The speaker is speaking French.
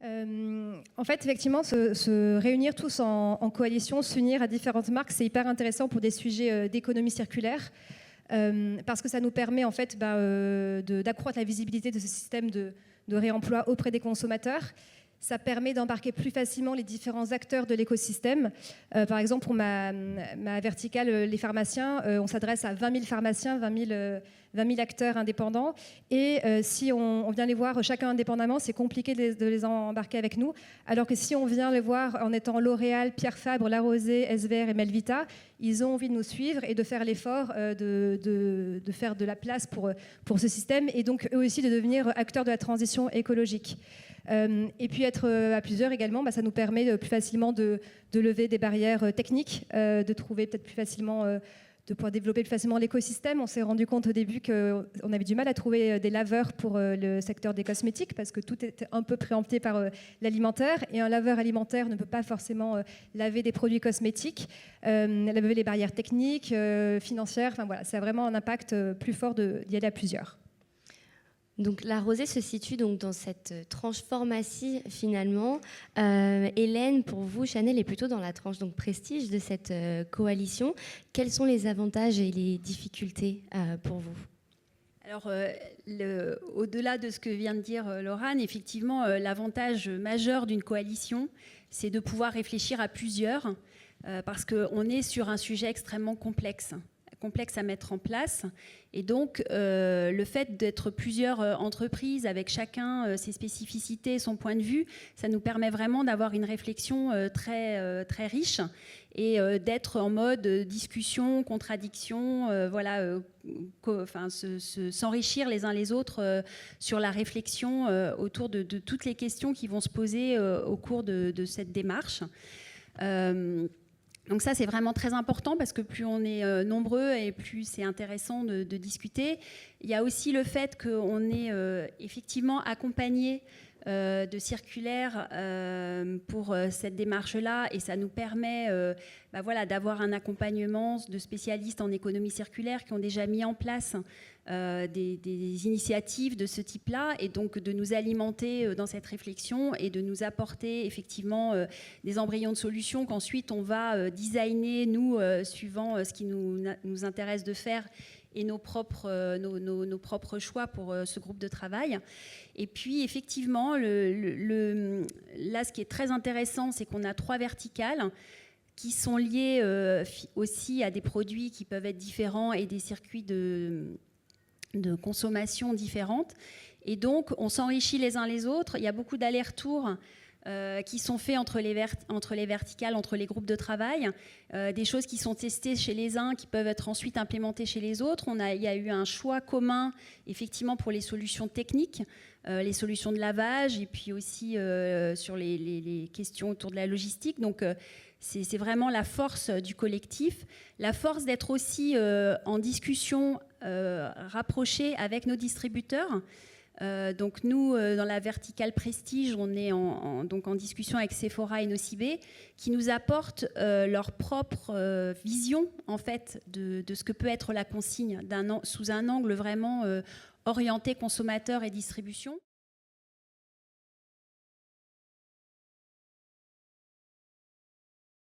En fait, effectivement, se réunir tous en coalition, s'unir à différentes marques, c'est hyper intéressant pour des sujets d'économie circulaire, parce que ça nous permet en fait d'accroître la visibilité de ce système de réemploi auprès des consommateurs. Ça permet d'embarquer plus facilement les différents acteurs de l'écosystème. Par exemple, pour ma verticale, les pharmaciens, on s'adresse à 20 000 pharmaciens, 20 000 acteurs indépendants. Et si on vient les voir chacun indépendamment, c'est compliqué de les embarquer avec nous. Alors que si on vient les voir en étant L'Oréal, Pierre Fabre, La Rosée, SVR et Melvita, ils ont envie de nous suivre et de faire l'effort de faire de la place pour ce système et donc eux aussi de devenir acteurs de la transition écologique. Et puis être à plusieurs également, ça nous permet plus facilement de lever des barrières techniques, de trouver peut-être plus facilement, de pouvoir développer plus facilement l'écosystème. On s'est rendu compte au début qu'on avait du mal à trouver des laveurs pour le secteur des cosmétiques parce que tout était un peu préempté par l'alimentaire et un laveur alimentaire ne peut pas forcément laver des produits cosmétiques, laver les barrières techniques, financières. Enfin voilà, ça a vraiment un impact plus fort d'y aller à plusieurs. Donc La Rosée se situe donc dans cette tranche pharmacie finalement. Hélène, pour vous, Chanel est plutôt dans la tranche donc prestige de cette coalition. Quels sont les avantages et les difficultés pour vous ? Alors, au-delà de ce que vient de dire Laurane, effectivement, l'avantage majeur d'une coalition, c'est de pouvoir réfléchir à plusieurs, parce qu'on est sur un sujet extrêmement complexe à mettre en place. Et donc, le fait d'être plusieurs entreprises avec chacun ses spécificités, son point de vue, ça nous permet vraiment d'avoir une réflexion très, très riche et d'être en mode discussion, contradiction, s'enrichir les uns les autres sur la réflexion autour de toutes les questions qui vont se poser au cours de cette démarche. Donc ça, c'est vraiment très important parce que plus on est nombreux et plus c'est intéressant de discuter. Il y a aussi le fait qu'on est effectivement accompagné de circulaires pour cette démarche-là et ça nous permet d'avoir un accompagnement de spécialistes en économie circulaire qui ont déjà mis en place des initiatives de ce type-là et donc de nous alimenter dans cette réflexion et de nous apporter effectivement des embryons de solutions qu'ensuite on va designer, nous, suivant ce qui nous intéresse de faire et nos propres choix pour ce groupe de travail. Et puis, effectivement, là, ce qui est très intéressant, c'est qu'on a 3 verticales qui sont liées aussi à des produits qui peuvent être différents et des circuits de consommation différentes. Et donc, on s'enrichit les uns les autres. Il y a beaucoup d'allers-retours qui sont faits entre les verticales, entre les groupes de travail, des choses qui sont testées chez les uns, qui peuvent être ensuite implémentées chez les autres. Il y a eu un choix commun, effectivement, pour les solutions techniques, les solutions de lavage, et puis aussi sur les questions autour de la logistique. Donc, c'est vraiment la force du collectif, la force d'être aussi en discussion rapprochée avec nos distributeurs. Donc nous, dans la verticale Prestige, on est donc en discussion avec Sephora et Nocibé, qui nous apportent leur propre vision en fait de ce que peut être la consigne sous un angle vraiment orienté consommateur et distribution.